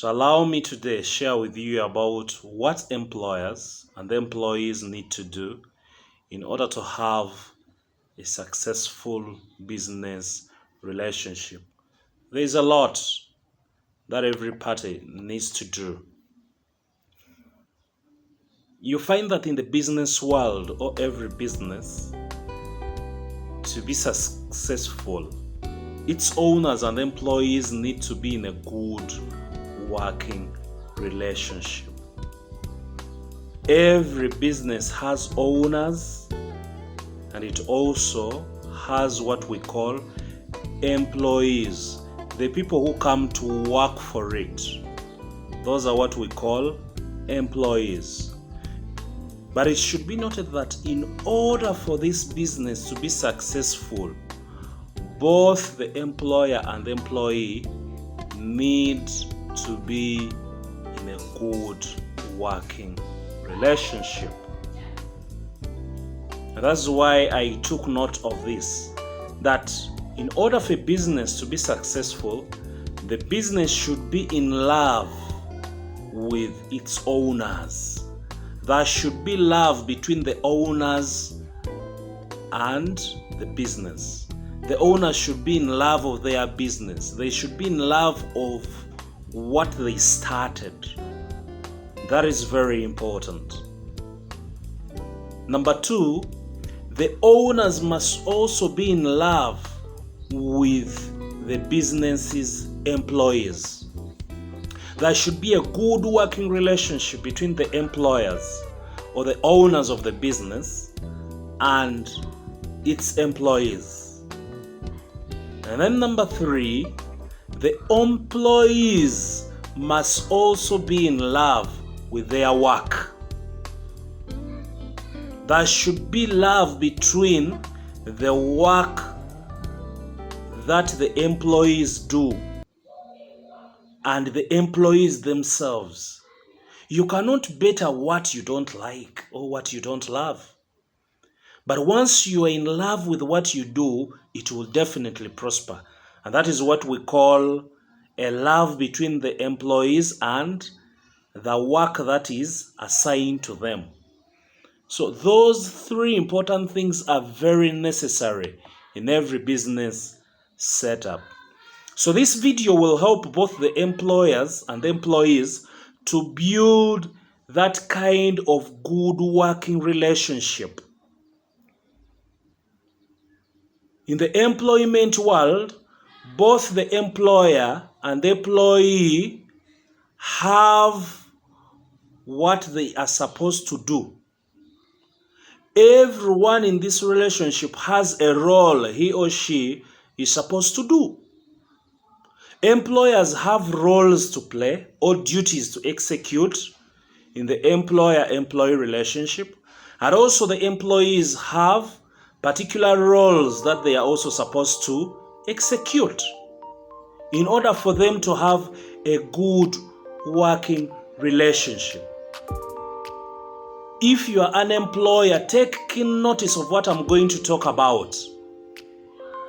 So allow me today share with you about what employers and employees need to do in order to have a successful business relationship. There is a lot that every party needs to do. You find that in the business world, or every business, to be successful, its owners and employees need to be in a good working relationship. Every business has owners, and it also has what we call employees, the people who come to work for it. Those are what we call employees. But it should be noted that in order for this business to be successful, both the employer and the employee need to be in a good working relationship. And that's why I took note of this, that in order for a business to be successful, the business should be in love with its owners. There should be love between the owners and the business. The owners should be in love of their business. They should be in love of what they started. That is very important. Number two, the owners must also be in love with the business's employees. There should be a good working relationship between the employers or the owners of the business and its employees. And then number three, the employees must also be in love with their work. There should be love between the work that the employees do and the employees themselves. You cannot better what you don't like or what you don't love. But once you are in love with what you do, it will definitely prosper. And that is what we call a love between the employees and the work that is assigned to them. So those three important things are very necessary in every business setup. So this video will help both the employers and the employees to build that kind of good working relationship. In the employment world, both the employer and the employee have what they are supposed to do. Everyone in this relationship has a role he or she is supposed to do. Employers have roles to play or duties to execute in the employer-employee relationship, and also the employees have particular roles that they are also supposed to execute in order for them to have a good working relationship. If you are an employer, take keen notice of what I'm going to talk about.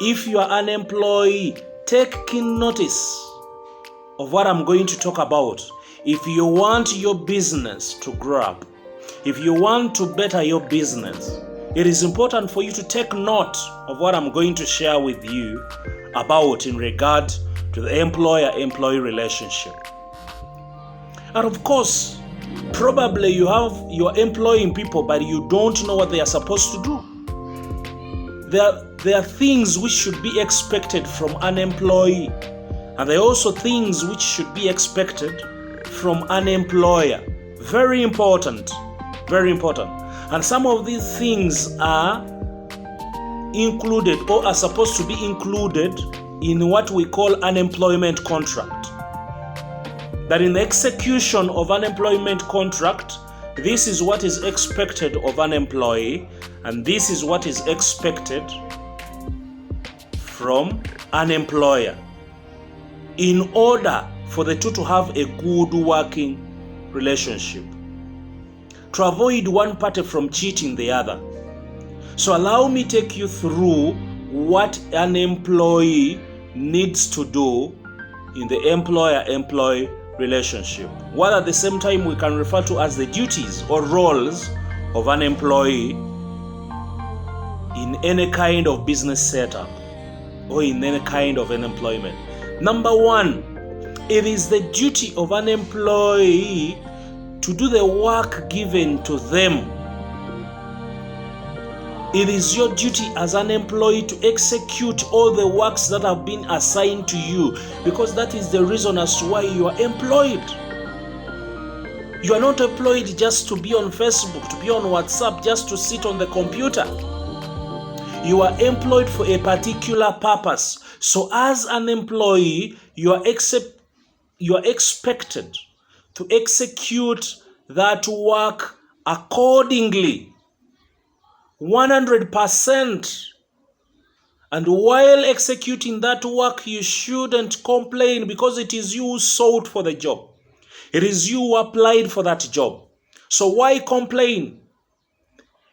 If you are an employee, take keen notice of what I'm going to talk about. If you want your business to grow up, if you want to better your business, it is important for you to take note of what I'm going to share with you about in regard to the employer-employee relationship. And of course, probably you're employing people, but you don't know what they are supposed to do. There are things which should be expected from an employee, and there are also things which should be expected from an employer. Very important, very important. And some of these things are included or are supposed to be included in what we call an employment contract. That in the execution of an employment contract, this is what is expected of an employee, and this is what is expected from an employer in order for the two to have a good working relationship, to avoid one party from cheating the other. So allow me take you through what an employee needs to do in the employer-employee relationship, what at the same time we can refer to as the duties or roles of an employee in any kind of business setup or in any kind of an employment. Number one, it is the duty of an employee to do the work given to them. It is your duty as an employee to execute all the works that have been assigned to you, because that is the reason as to why you are employed. You are not employed just to be on Facebook, to be on WhatsApp, just to sit on the computer. You are employed for a particular purpose. So as an employee, you are expected to execute that work accordingly, 100%. And while executing that work, you shouldn't complain, because it is you who sought for the job. It is you who applied for that job. So why complain?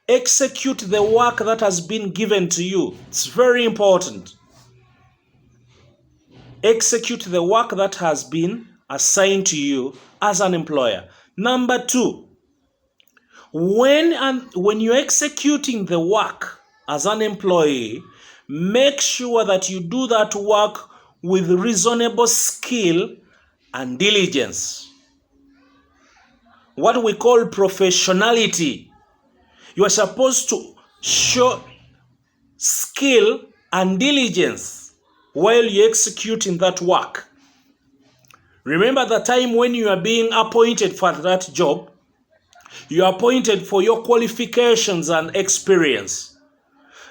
Execute the work that has been given to you. It's very important. Execute the work that has been assigned to you as an employer. Number two, when you're executing the work as an employee, make sure that you do that work with reasonable skill and diligence. What we call professionality. You are supposed to show skill and diligence while you're executing that work. Remember the time when you are being appointed for that job, you are appointed for your qualifications and experience.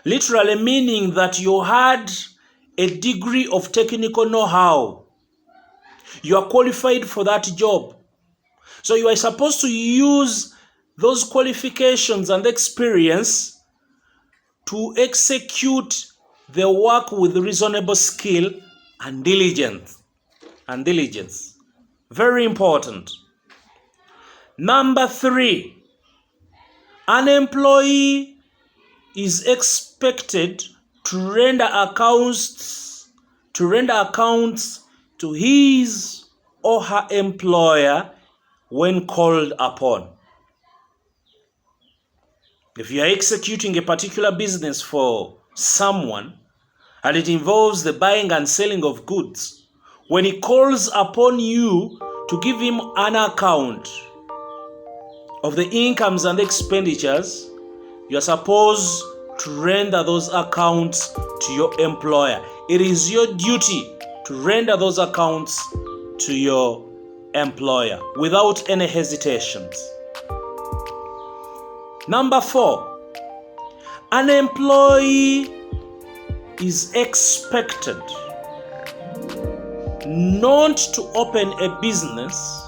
Literally meaning that you had a degree of technical know-how. You are qualified for that job. So you are supposed to use those qualifications and experience to execute the work with reasonable skill and diligence. Very important. Number three, an employee is expected to render accounts to his or her employer when called upon. If you are executing a particular business for someone and it involves the buying and selling of goods, when he calls upon you to give him an account of the incomes and expenditures, you are supposed to render those accounts to your employer. It is your duty to render those accounts to your employer without any hesitations. Number four, an employee is expected not to open a business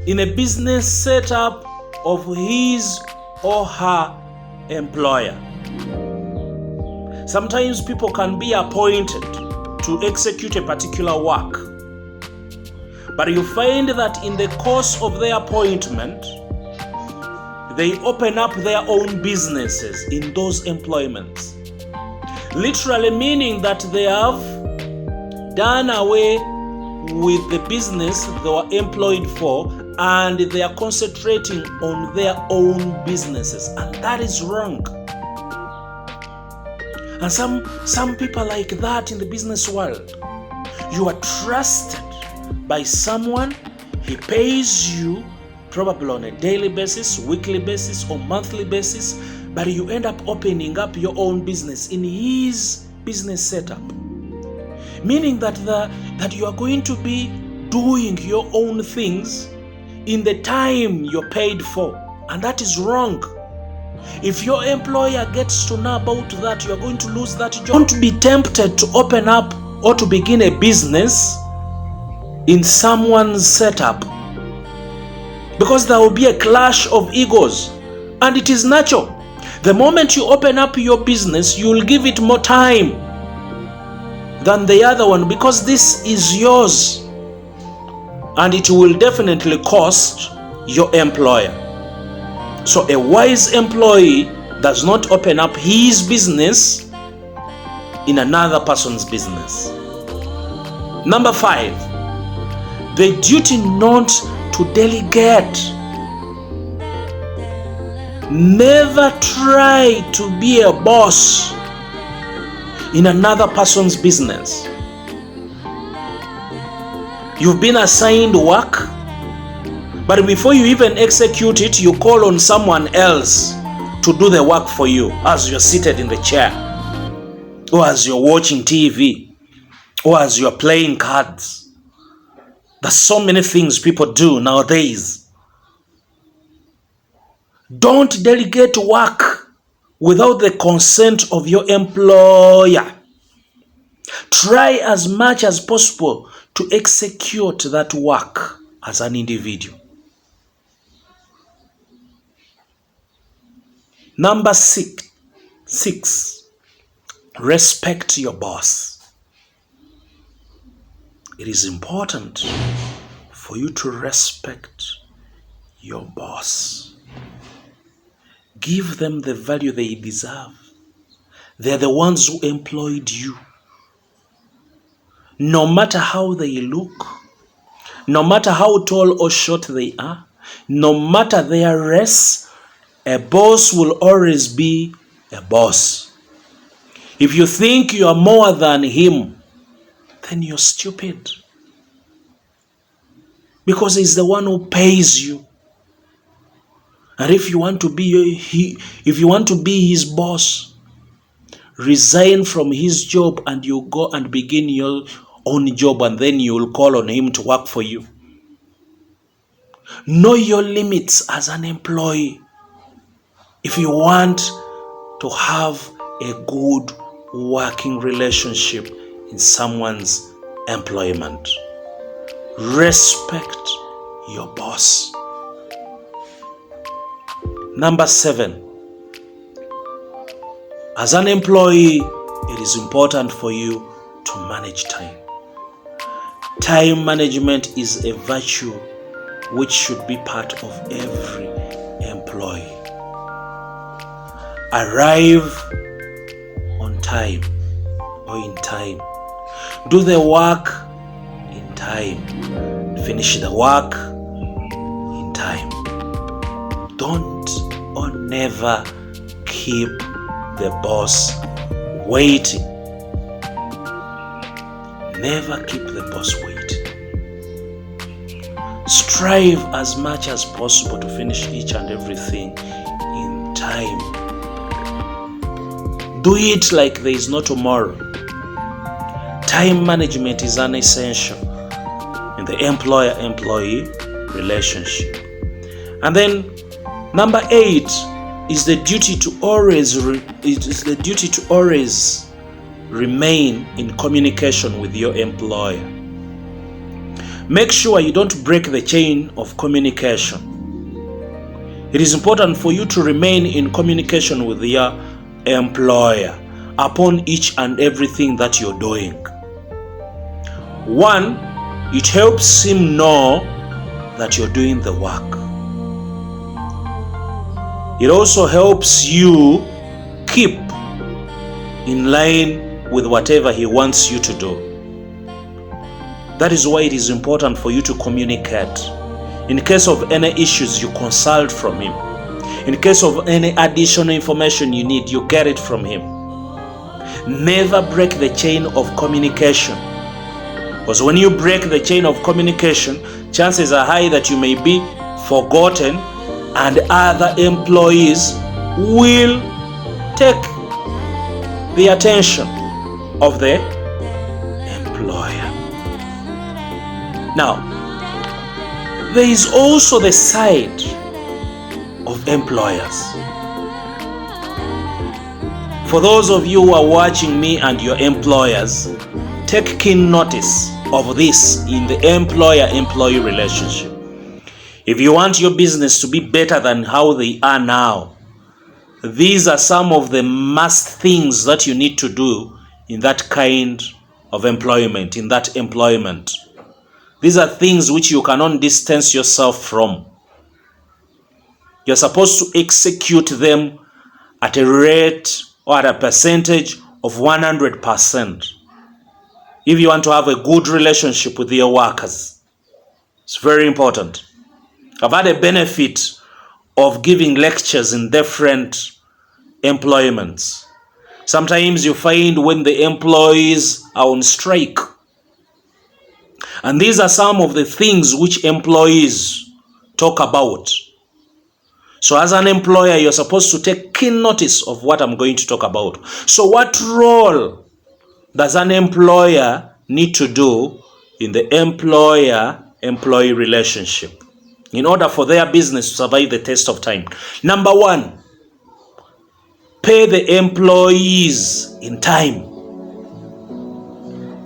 in a business setup of his or her employer. Sometimes people can be appointed to execute a particular work, but you find that in the course of their appointment, they open up their own businesses in those employments. Literally meaning that they have done away with the business they were employed for, and they are concentrating on their own businesses, and that is wrong. And some people are like that in the business world. You are trusted by someone, he pays you probably on a daily basis, weekly basis, or monthly basis, but you end up opening up your own business in his business setup. Meaning that you are going to be doing your own things in the time you're paid for, and that is wrong. If your employer gets to know about that, you are going to lose that job. Don't be tempted to open up or to begin a business in someone's setup, because there will be a clash of egos, and it is natural. The moment you open up your business, you will give it more time than the other one, because this is yours, and it will definitely cost your employer. So a wise employee does not open up his business in another person's business. Number 5, The duty not to delegate. Never try to be a boss in another person's business. You've been assigned work, but before you even execute it, you call on someone else to do the work for you as you're seated in the chair, or as you're watching TV, or as you're playing cards. There's so many things people do nowadays. Don't delegate work without the consent of your employer. Try as much as possible to execute that work as an individual. Number six, respect your boss. It is important for you to respect your boss. Give them the value they deserve. They're the ones who employed you. No matter how they look, no matter how tall or short they are, no matter their race, a boss will always be a boss. If you think you are more than him, then you're stupid. Because he's the one who pays you. And if you want to be his boss, resign from his job and you go and begin your own job, and then you will call on him to work for you. Know your limits as an employee if you want to have a good working relationship in someone's employment. Respect your boss. Number 7, as an employee, it is important for you to manage time. Time management is a virtue which should be part of every employee. Arrive on time or in time. Do the work in time. Finish the work in time. Don't or never keep the boss waiting. Never keep the boss waiting. Strive as much as possible to finish each and everything in time. Do it like there is no tomorrow. Time management is an essential in the employer-employee relationship. And then number 8 is the duty to always remain in communication with your employer. Make sure you don't break the chain of communication. It is important for you to remain in communication with your employer upon each and everything that you're doing. 1, it helps him know that you're doing the work. It also helps you keep in line with whatever he wants you to do. That is why it is important for you to communicate. In case of any issues, you consult from him. In case of any additional information you need, you get it from him. Never break the chain of communication. Because when you break the chain of communication, chances are high that you may be forgotten and other employees will take the attention of the employer. Now, there is also the side of employers. For those of you who are watching me and your employers, take keen notice of this in the employer-employee relationship. If you want your business to be better than how they are now, these are some of the must things that you need to do in that kind of employment, in that employment. These are things which you cannot distance yourself from. You're supposed to execute them at a rate or at a percentage of 100% if you want to have a good relationship with your workers. It's very important. I've had a benefit of giving lectures in different employments. Sometimes you find when the employees are on strike, and these are some of the things which employees talk about. So as an employer, you're supposed to take keen notice of what I'm going to talk about. So what role does an employer need to do in the employer-employee relationship in order for their business to survive the test of time? Number one, pay the employees in time.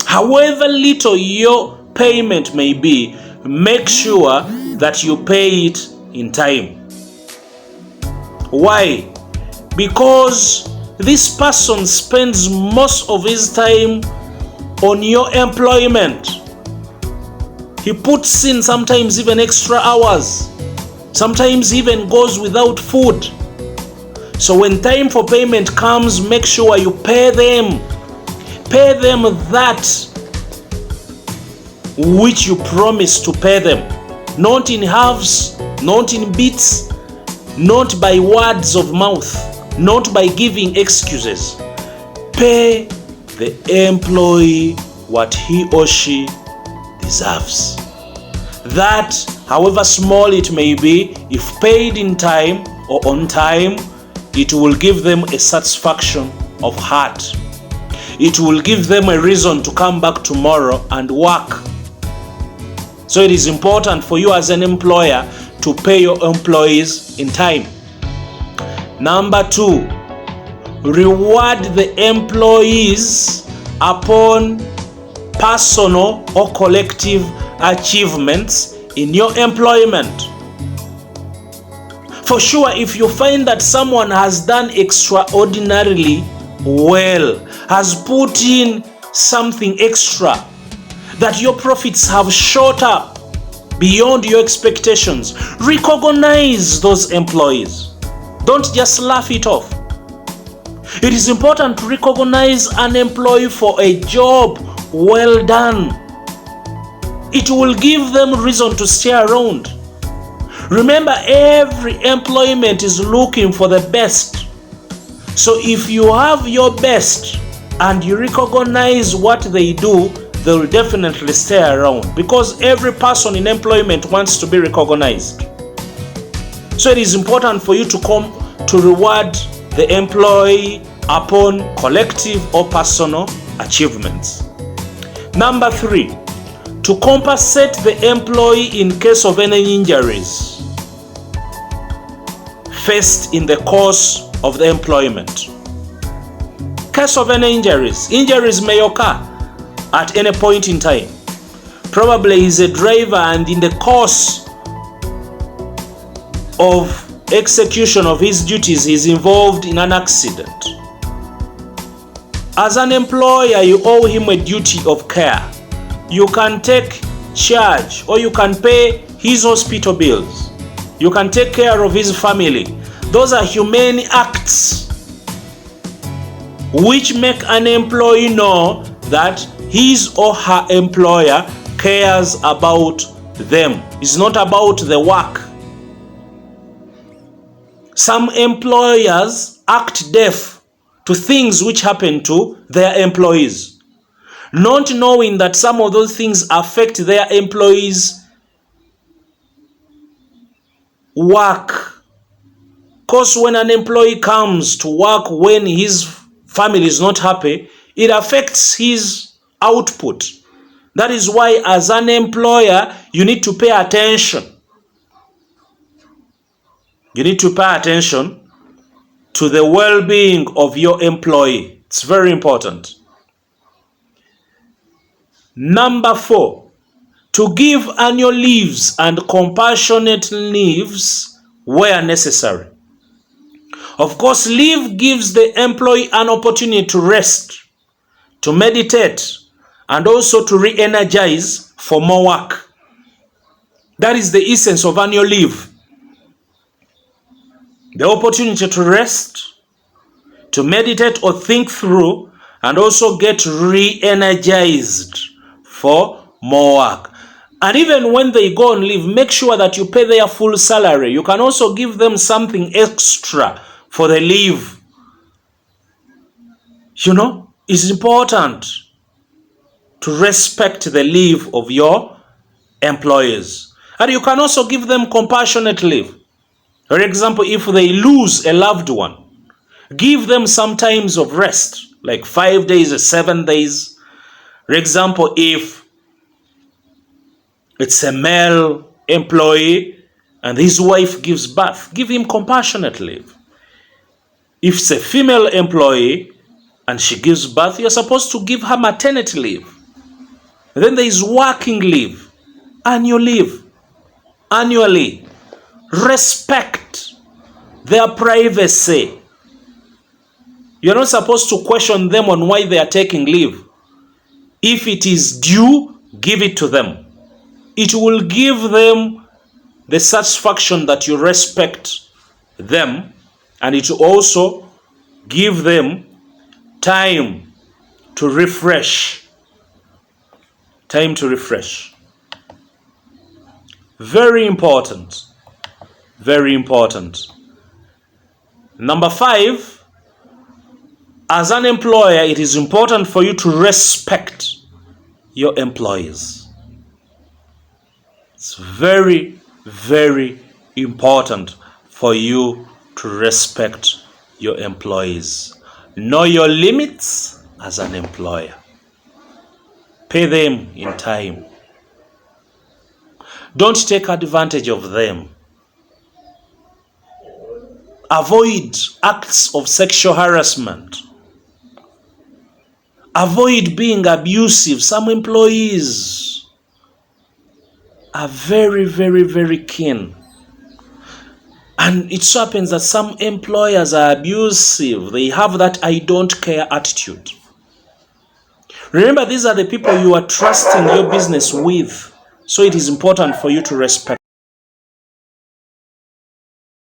However little your payment may be, make sure that you pay it in time. Why? Because this person spends most of his time on your employment. He puts in sometimes even extra hours. Sometimes even goes without food. So when time for payment comes, make sure you pay them. Pay them that which you promised to pay them. Not in halves, not in bits, not by words of mouth, not by giving excuses. Pay the employee what he or she deserves. That, however small it may be, if paid in time or on time, it will give them a satisfaction of heart. It will give them a reason to come back tomorrow and work. So it is important for you as an employer to pay your employees in time. Number two, reward the employees upon personal or collective achievements in your employment. For sure, if you find that someone has done extraordinarily well, has put in something extra, that your profits have shot up beyond your expectations, recognize those employees. Don't just laugh it off. It is important to recognize an employee for a job well done. It will give them reason to stay around. Remember, every employment is looking for the best. So if you have your best and you recognize what they do, they will definitely stay around, because every person in employment wants to be recognized. So it is important for you to come to reward the employee upon collective or personal achievements. Number three, to compensate the employee in case of any injuries faced in the course of the employment. Case of any injuries may occur at any point in time. Probably he's a driver, and in the course of execution of his duties, he's involved in an accident. As an employer, you owe him a duty of care. You can take charge, or you can pay his hospital bills. You can take care of his family. Those are humane acts which make an employee know that his or her employer cares about them. It's not about the work. Some employers act deaf to things which happen to their employees, not knowing that some of those things affect their employees' work. Because when an employee comes to work when his family is not happy, it affects his output. That is why, as an employer, you need to pay attention. You need to pay attention to the well-being of your employee. It's very important. Number four, to give annual leaves and compassionate leaves where necessary. Of course, leave gives the employee an opportunity to rest, to meditate, and also to re-energize for more work. That is the essence of annual leave. The opportunity to rest, to meditate or think through, and also get re-energized for more work. And even when they go on leave, make sure that you pay their full salary. You can also give them something extra for the leave. It's important to respect the leave of your employees. And you can also give them compassionate leave. For example, if they lose a loved one, give them some times of rest, like 5 days or 7 days. For example, if it's a male employee and his wife gives birth, give him compassionate leave. If it's a female employee and she gives birth, you're supposed to give her maternity leave. Then there is working leave, annual leave, annually. Respect their privacy. You're not supposed to question them on why they are taking leave. If it is due, give it to them. It will give them the satisfaction that you respect them, and it will also give them time to refresh. Time to refresh. Very important. Very important. Number 5, as an employer, it is important for you to respect your employees. It's very, very important for you to respect your employees. Know your limits as an employer. Pay them in time. Don't take advantage of them. Avoid acts of sexual harassment. Avoid being abusive. Some employees are very, very, very keen. And it so happens that some employers are abusive. They have that I don't care attitude. Remember, these are the people you are trusting your business with. So it is important for you to respect